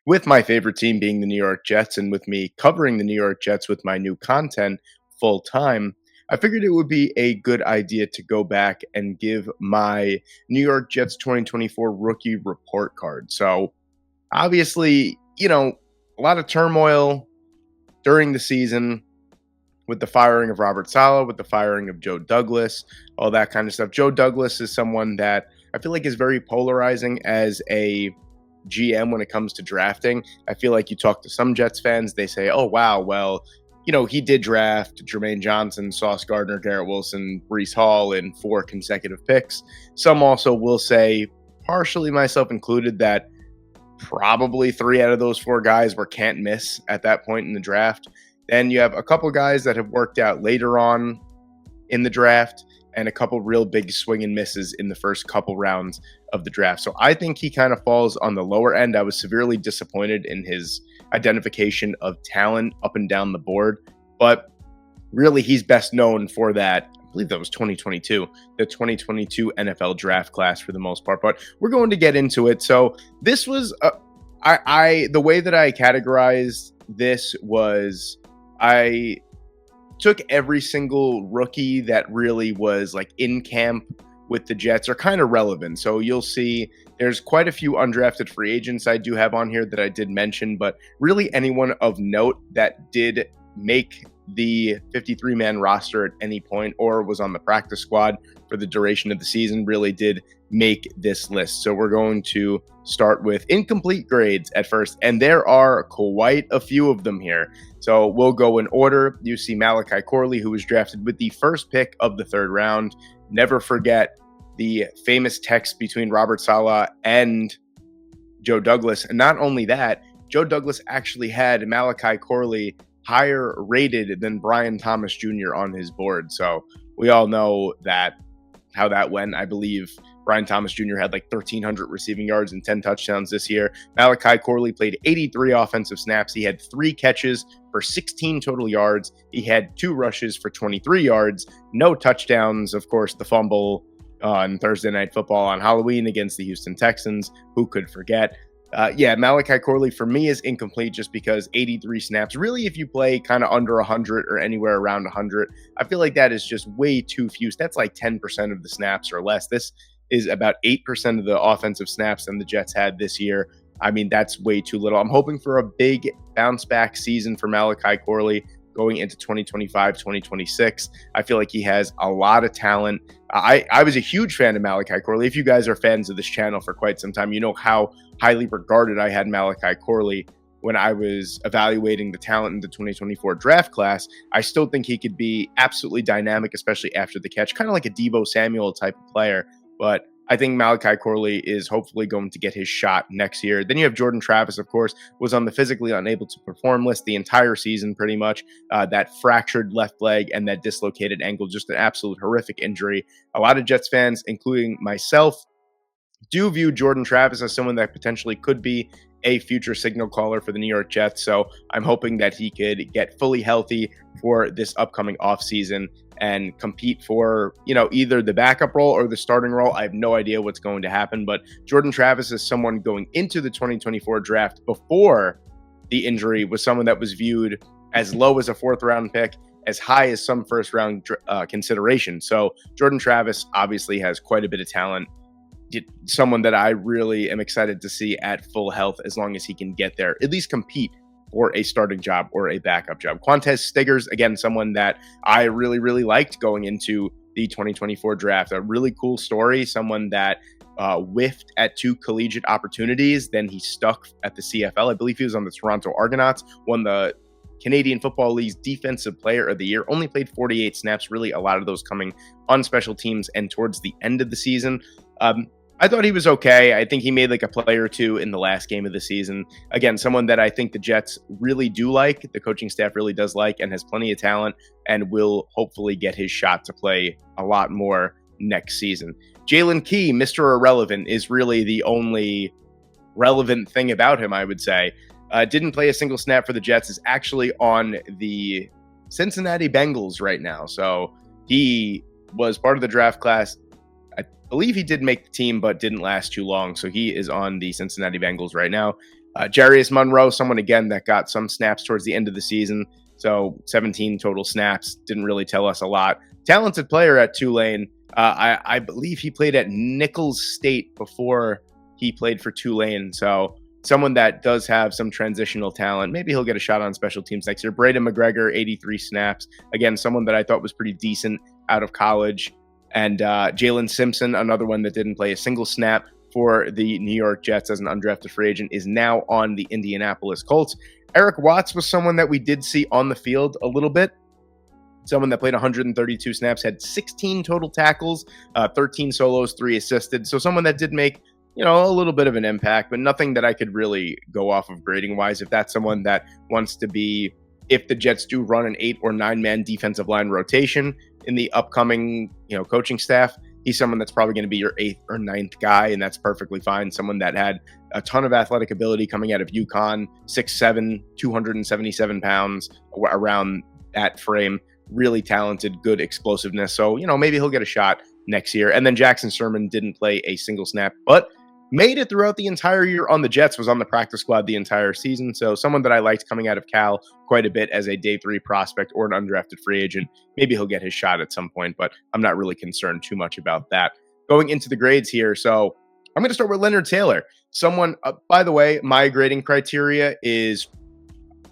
with my favorite team being the New York Jets and with me covering the New York Jets with my new content full time, I figured it would be a good idea to go back and give my New York Jets 2024 rookie report card. So, obviously, a lot of turmoil during the season with the firing of Robert Saleh, with the firing of Joe Douglas, all that kind of stuff. Joe Douglas is someone that I feel like is very polarizing as a GM when it comes to drafting. I feel like you talk to some Jets fans, they say, oh, wow, well, he did draft Jermaine Johnson, Sauce Gardner, Garrett Wilson, Breece Hall in 4 consecutive picks. Some also will say, partially myself included, that probably 3 out of those 4 guys were can't miss at that point in the draft. Then you have a couple guys that have worked out later on in the draft and a couple real big swing and misses in the first couple rounds of the draft. So I think he kind of falls on the lower end. I was severely disappointed in his identification of talent up and down the board, but really he's best known for that. I believe that was 2022, the 2022 NFL draft class for the most part, but we're going to get into it. So this was, the way that I categorized this was, I took every single rookie that really was like in camp with the Jets or kind of relevant. So you'll see there's quite a few undrafted free agents I do have on here that I did mention, but really anyone of note that did make the 53-man roster at any point or was on the practice squad for the duration of the season really did make this list. So we're going to start with incomplete grades at first, and there are quite a few of them here. So we'll go in order. You see Malachi Corley, who was drafted with the first pick of the 3rd round. Never forget the famous text between Robert Saleh and Joe Douglas. And not only that, Joe Douglas actually had Malachi Corley higher rated than Brian Thomas Jr. on his board. So we all know that how that went. I believe Brian Thomas Jr. had like 1,300 receiving yards and 10 touchdowns this year. Malachi Corley played 83 offensive snaps. He had 3 catches for 16 total yards. He had 2 rushes for 23 yards, no touchdowns. Of course, the fumble on Thursday Night Football on Halloween against the Houston Texans. Who could forget? Malachi Corley for me is incomplete just because 83 snaps. Really, if you play kind of under 100 or anywhere around 100, I feel like that is just way too few. That's like 10% of the snaps or less. This is about 8% of the offensive snaps than the Jets had this year. I mean, that's way too little. I'm hoping for a big bounce back season for Malachi Corley going into 2025, 2026. I feel like he has a lot of talent. I was a huge fan of Malachi Corley. If you guys are fans of this channel for quite some time, you know how highly regarded I had Malachi Corley when I was evaluating the talent in the 2024 draft class. I still think he could be absolutely dynamic, especially after the catch, kind of like a Deebo Samuel type of player. But I think Malachi Corley is hopefully going to get his shot next year. Then you have Jordan Travis, of course, was on the physically unable to perform list the entire season pretty much. That fractured left leg and that dislocated ankle, just an absolute horrific injury. A lot of Jets fans, including myself, do view Jordan Travis as someone that potentially could be a future signal caller for the New York Jets. So I'm hoping that he could get fully healthy for this upcoming offseason and compete for, either the backup role or the starting role. I have no idea what's going to happen, but Jordan Travis is someone going into the 2024 draft before the injury was someone that was viewed as low as a 4th round pick, as high as some 1st round consideration. So Jordan Travis obviously has quite a bit of talent. Someone that I really am excited to see at full health as long as he can get there, at least compete for a starting job or a backup job. Quantez Stiggers, again, someone that I really, really liked going into the 2024 draft. A really cool story, someone that whiffed at 2 collegiate opportunities. Then he stuck at the CFL. I believe he was on the Toronto Argonauts, won the Canadian Football League's Defensive Player of the Year, only played 48 snaps, really a lot of those coming on special teams and towards the end of the season. I thought he was okay. I think he made like a play or 2 in the last game of the season. Again, someone that I think the Jets really do like, the coaching staff really does like, and has plenty of talent and will hopefully get his shot to play a lot more next season. Jalen Key, Mr. Irrelevant, is really the only relevant thing about him, I would say. Didn't play a single snap for the Jets, is actually on the Cincinnati Bengals right now. So he was part of the draft class. I believe he did make the team, but didn't last too long. So he is on the Cincinnati Bengals right now. Jarius Monroe, someone again that got some snaps towards the end of the season. So 17 total snaps, didn't really tell us a lot. Talented player at Tulane. I believe he played at Nichols State before he played for Tulane. So someone that does have some transitional talent. Maybe he'll get a shot on special teams next year. Braden McGregor, 83 snaps. Again, someone that I thought was pretty decent out of college. And Jalen Simpson, another one that didn't play a single snap for the New York Jets as an undrafted free agent, is now on the Indianapolis Colts. Eric Watts was someone that we did see on the field a little bit. Someone that played 132 snaps, had 16 total tackles, 13 solos, 3 assisted. So someone that did make, a little bit of an impact, but nothing that I could really go off of grading wise. If that's someone that wants to be, if the Jets do run an 8 or 9-man defensive line rotation in the upcoming, coaching staff, he's someone that's probably going to be your 8th or 9th guy, and that's perfectly fine. Someone that had a ton of athletic ability coming out of UConn, 6'7", 277 pounds, around that frame. Really talented, good explosiveness. So, maybe he'll get a shot next year. And then Jackson Sherman didn't play a single snap, but made it throughout the entire year on the Jets, was on the practice squad the entire season. So someone that I liked coming out of Cal quite a bit as a day 3 prospect or an undrafted free agent. Maybe he'll get his shot at some point, but I'm not really concerned too much about that. Going into the grades here. So I'm going to start with Leonard Taylor. Someone, by the way, my grading criteria is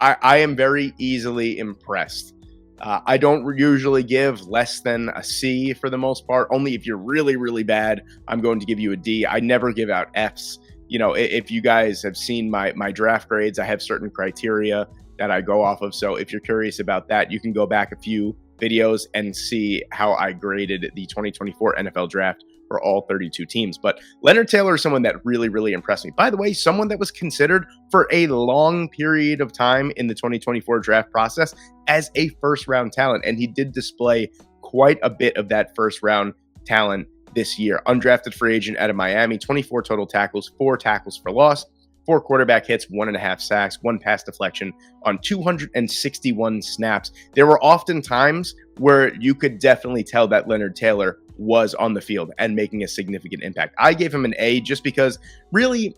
I am very easily impressed. I don't usually give less than a C for the most part. Only if you're really, really bad, I'm going to give you a D. I never give out Fs. If you guys have seen my draft grades, I have certain criteria that I go off of. So if you're curious about that, you can go back a few videos and see how I graded the 2024 NFL draft for all 32 teams. But Leonard Taylor is someone that really, really impressed me. By the way, someone that was considered for a long period of time in the 2024 draft process as a first-round talent, and he did display quite a bit of that first-round talent this year. Undrafted free agent out of Miami, 24 total tackles, 4 tackles for loss, 4 quarterback hits, 1.5 sacks, 1 pass deflection on 261 snaps. There were often times where you could definitely tell that Leonard Taylor was on the field and making a significant impact. I gave him an A just because, really,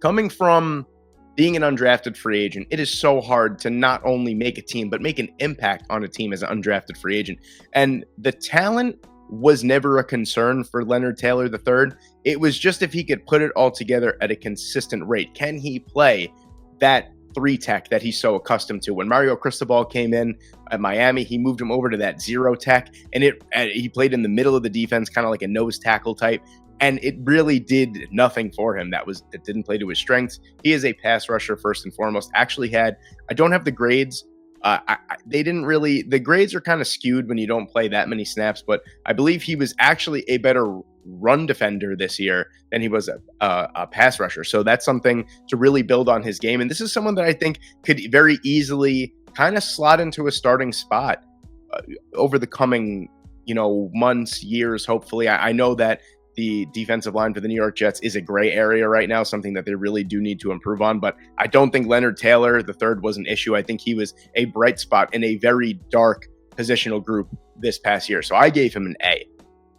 coming from being an undrafted free agent, it is so hard to not only make a team, but make an impact on a team as an undrafted free agent. And the talent was never a concern for Leonard Taylor III. It was just if he could put it all together at a consistent rate. Can he play that 3 tech that he's so accustomed to? When Mario Cristobal came in at Miami, he moved him over to that 0 tech, and he played in the middle of the defense, kind of like a nose tackle type, and it really did nothing for him. It didn't play to his strengths. He is a pass rusher first and foremost. Actually I don't have the grades. The grades are kind of skewed when you don't play that many snaps, but I believe he was actually a better run defender this year than he was a pass rusher. So that's something to really build on his game. And this is someone that I think could very easily kind of slot into a starting spot over the coming, months, years, hopefully. I know that the defensive line for the New York Jets is a gray area right now, something that they really do need to improve on. But I don't think Leonard Taylor III was an issue. I think he was a bright spot in a very dark positional group this past year. So I gave him an A.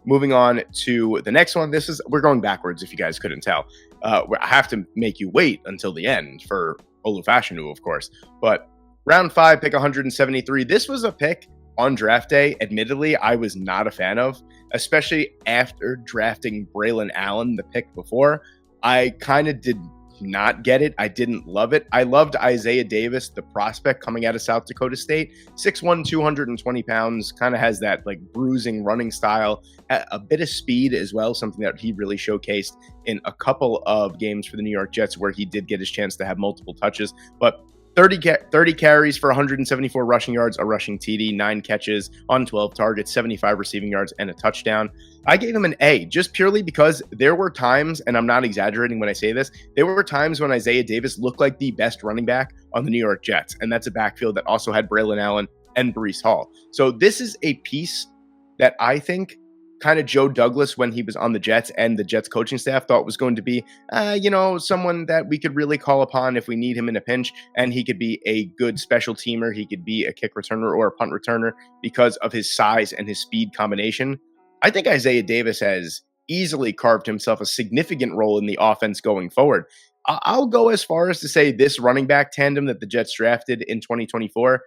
Moving on to the next one. We're going backwards if you guys couldn't tell. I have to make you wait until the end for Olu Fashanu, of course. But round 5, pick 173. This was a pick on draft day, admittedly, I was not a fan of, especially after drafting Braelon Allen the pick before. I kind of did not get it. I didn't love it. I loved Isaiah Davis, the prospect coming out of South Dakota State. 6'1", 220 pounds, kind of has that like bruising running style, a bit of speed as well, something that he really showcased in a couple of games for the New York Jets where he did get his chance to have multiple touches. But 30 carries for 174 rushing yards, a rushing TD, 9 catches on 12 targets, 75 receiving yards, and a touchdown. I gave him an A just purely because there were times, and I'm not exaggerating when I say this, there were times when Isaiah Davis looked like the best running back on the New York Jets, and that's a backfield that also had Braelon Allen and Breece Hall. So this is a piece that I think kind of Joe Douglas, when he was on the Jets and the Jets coaching staff, thought was going to be, someone that we could really call upon if we need him in a pinch. And he could be a good special teamer. He could be a kick returner or a punt returner because of his size and his speed combination. I think Isaiah Davis has easily carved himself a significant role in the offense going forward. I'll go as far as to say this running back tandem that the Jets drafted in 2024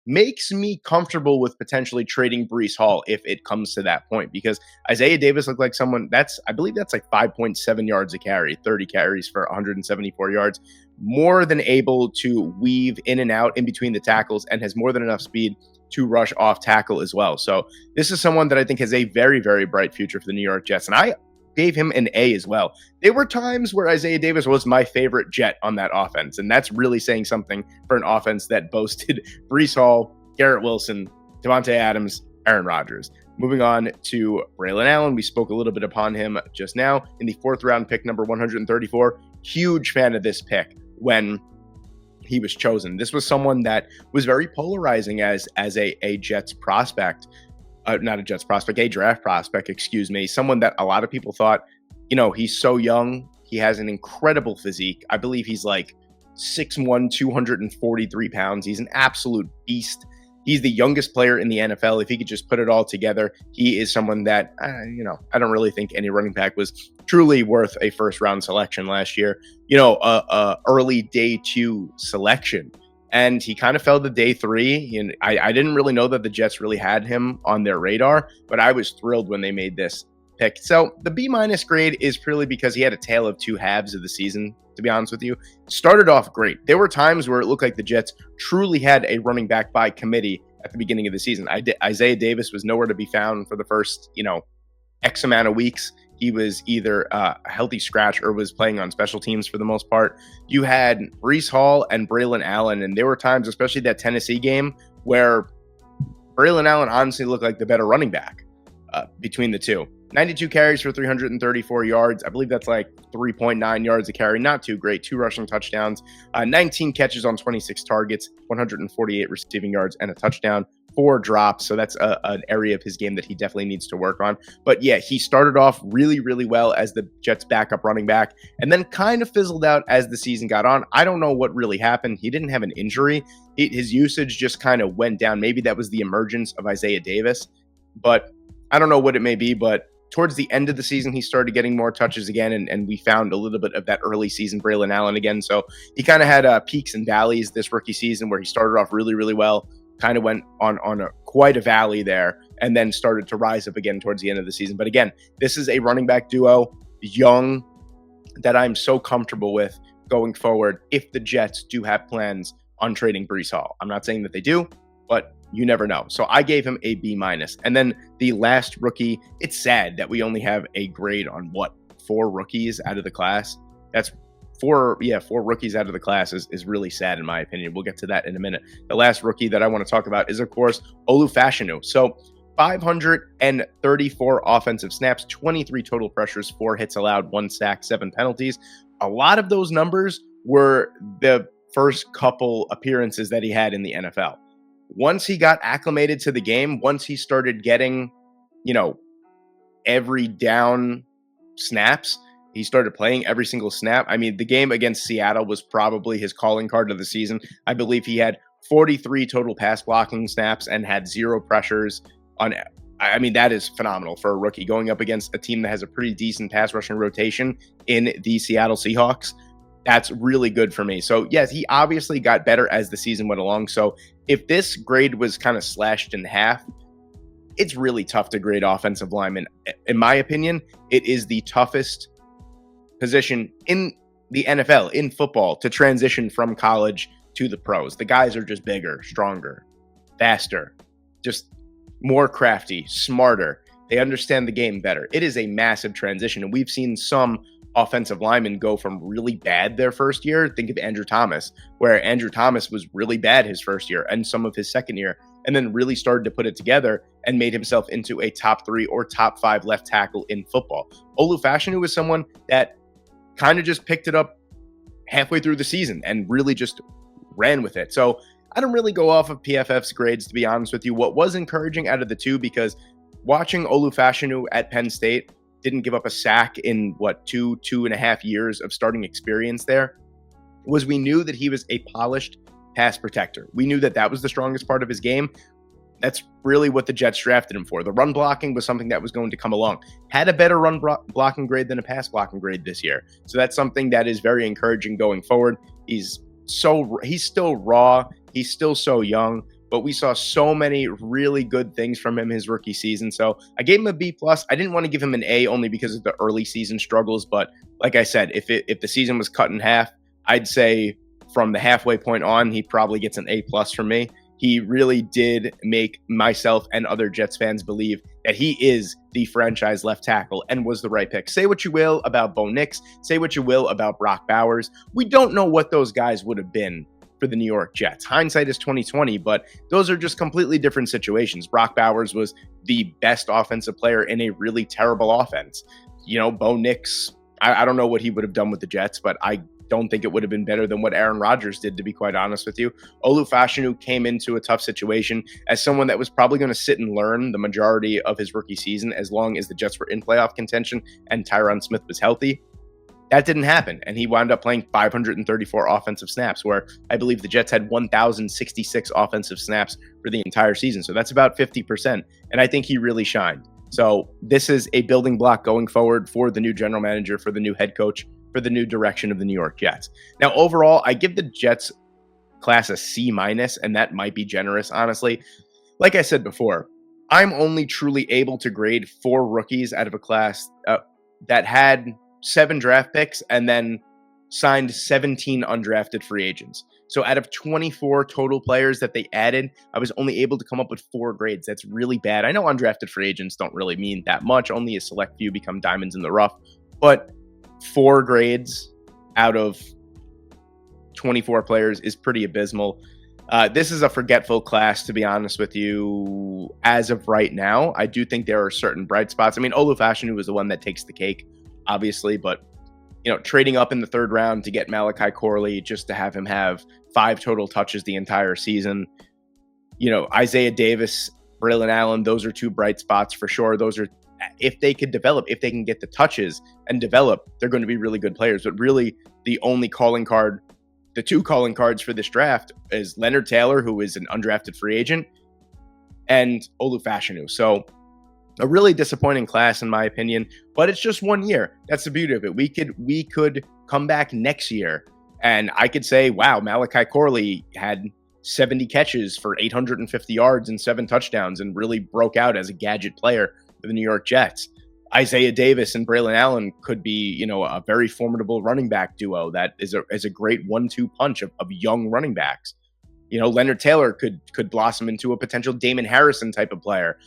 makes me comfortable with potentially trading Breece Hall if it comes to that point, because Isaiah Davis looked like someone I believe that's like 5.7 yards a carry, 30 carries for 174 yards, more than able to weave in and out in between the tackles, and has more than enough speed to rush off tackle as well. So this is someone that I think has a very, very bright future for the New York Jets. And I gave him an A as well. There were times where Isaiah Davis was my favorite Jet on that offense, and that's really saying something for an offense that boasted Breece Hall, Garrett Wilson, Devontae Adams, Aaron Rodgers. Moving on to Braelon Allen, we spoke a little bit upon him just now in the 4th round pick, number 134. Huge fan of this pick when he was chosen. This was someone that was very polarizing as a Jets prospect. Not a Jets prospect, a draft prospect, excuse me. Someone that a lot of people thought, he's so young. He has an incredible physique. I believe he's like 6'1", 243 pounds. He's an absolute beast. He's the youngest player in the NFL. If he could just put it all together, he is someone that, I don't really think any running back was truly worth a first-round selection last year. Early day 2 selection. And he kind of fell to day 3. And I didn't really know that the Jets really had him on their radar, but I was thrilled when they made this pick. So the B- grade is purely because he had a tale of 2 halves of the season, to be honest with you. Started off great. There were times where it looked like the Jets truly had a running back by committee at the beginning of the season. Isaiah Davis was nowhere to be found for the first, X amount of weeks. He was either a healthy scratch or was playing on special teams for the most part. You had Breece Hall and Braelon Allen, and there were times, especially that Tennessee game, where Braelon Allen honestly looked like the better running back between the two. 92 carries for 334 yards. I believe that's like 3.9 yards a carry. Not too great. 2 rushing touchdowns, 19 catches on 26 targets, 148 receiving yards, and a touchdown. 4 drops. So that's an area of his game that he definitely needs to work on. But yeah, he started off really, really well as the Jets' backup running back, and then kind of fizzled out as the season got on. I don't know what really happened. He didn't have an injury. His usage just kind of went down. Maybe that was the emergence of Isaiah Davis, but I don't know what it may be. But towards the end of the season, he started getting more touches again, and we found a little bit of that early season Braelon Allen again. So he kind of had peaks and valleys this rookie season where he started off really, really well, kind of went on quite a valley there, and then started to rise up again towards the end of the season. But again, this is a running back duo, young, that I'm so comfortable with going forward if the Jets do have plans on trading Breece Hall. I'm not saying that they do, but you never know. So I gave him a B-. And then the last rookie, it's sad that we only have a grade on 4 rookies out of the class. That's 4 rookies out of the class is really sad in my opinion. We'll get to that in a minute. The last rookie that I want to talk about is, of course, Olu Fashanu. So 534 offensive snaps, 23 total pressures, 4 hits allowed, 1 sack, 7 penalties. A lot of those numbers were the first couple appearances that he had in the NFL. Once he got acclimated to the game, once he started getting, every down snaps, he started playing every single snap. I mean, the game against Seattle was probably his calling card of the season. I believe he had 43 total pass blocking snaps and had 0 pressures on. I mean, that is phenomenal for a rookie going up against a team that has a pretty decent pass rushing rotation in the Seattle Seahawks. That's really good for me. So yes, he obviously got better as the season went along. So if this grade was kind of slashed in half, it's really tough to grade offensive linemen. In my opinion, it is the toughest position in the NFL, in football, to transition from college to the pros. The guys are just bigger, stronger, faster, just more crafty, smarter. They understand the game better. It is a massive transition, and we've seen some offensive linemen go from really bad their first year. Think of Andrew Thomas, where Andrew Thomas was really bad his first year and some of his second year, and then really started to put it together and made himself into a top 3 or top 5 left tackle in football. Olu Fashanu was someone that kind of just picked it up halfway through the season and really just ran with it. So I don't really go off of PFF's grades, to be honest with you. What was encouraging out of the two, because watching Olu Fashanu at Penn State, didn't give up a sack in 2.5 years of starting experience there, was we knew that he was a polished pass protector. We knew that that was the strongest part of his game. That's really what the Jets drafted him for. The run blocking was something that was going to come along. Had a better run blocking grade than a pass blocking grade this year. So that's something that is very encouraging going forward. He's still raw. He's still so young, but we saw so many really good things from him his rookie season. So I gave him a B plus. I didn't want to give him an A only because of the early season struggles. But like I said, if the season was cut in half, I'd say from the halfway point on, he probably gets an A plus from me. He really did make myself and other Jets fans believe that he is the franchise left tackle and was the right pick. Say what you will about Bo Nix, say what you will about Brock Bowers. We don't know what those guys would have been for the New York Jets. Hindsight is 2020, but those are just completely different situations. Brock Bowers was the best offensive player in a really terrible offense. Bo Nix, I don't know what he would have done with the Jets, but I don't think it would have been better than what Aaron Rodgers did, to be quite honest with you. Olu Fashanu came into a tough situation as someone that was probably going to sit and learn the majority of his rookie season as long as the Jets were in playoff contention and Tyron Smith was healthy. That didn't happen, and he wound up playing 534 offensive snaps, where I believe the Jets had 1,066 offensive snaps for the entire season. So that's about 50%, and I think he really shined. So this is a building block going forward for the new general manager, for the new head coach, for the new direction of the New York Jets. Now, overall, I give the Jets class a C minus, and that might be generous, honestly. Like I said before, I'm only truly able to grade 4 rookies out of a class that had 7 draft picks and then signed 17 undrafted free agents. So out of 24 total players that they added, I was only able to come up with 4 grades. That's really bad. I know undrafted free agents don't really mean that much. Only a select few become diamonds in the rough. But 4 grades out of 24 players is pretty abysmal. This is a forgetful class, to be honest with you, as of right now. I do think there are certain bright spots. I mean, Olu Fashanu is the one that takes the cake, obviously, but trading up in the 3rd round to get Malachi Corley just to have him have 5 total touches the entire season. Isaiah Davis, Braelon Allen, those are 2 bright spots for sure. Those are, if they could develop, if they can get the touches and develop, they're going to be really good players. But really, the 2 calling cards for this draft is Leonard Taylor, who is an undrafted free agent, and Olu Fashanu. So a really disappointing class, in my opinion, but it's just 1 year. That's the beauty of it. We could come back next year, and I could say, wow, Malachi Corley had 70 catches for 850 yards and 7 touchdowns and really broke out as a gadget player for the New York Jets. Isaiah Davis and Braelon Allen could be, a very formidable running back duo that is a great 1-2 punch of young running backs. Leonard Taylor could blossom into a potential Damon Harrison type of player.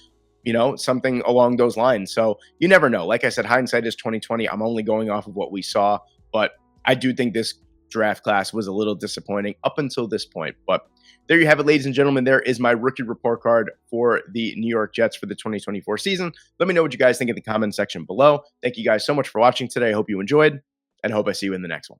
Something along those lines. So you never know. Like I said, hindsight is 2020. I'm only going off of what we saw, but I do think this draft class was a little disappointing up until this point. But there you have it, ladies and gentlemen. There is my rookie report card for the New York Jets for the 2024 season. Let me know what you guys think in the comment section below. Thank you guys so much for watching today. I hope you enjoyed, and I hope I see you in the next one.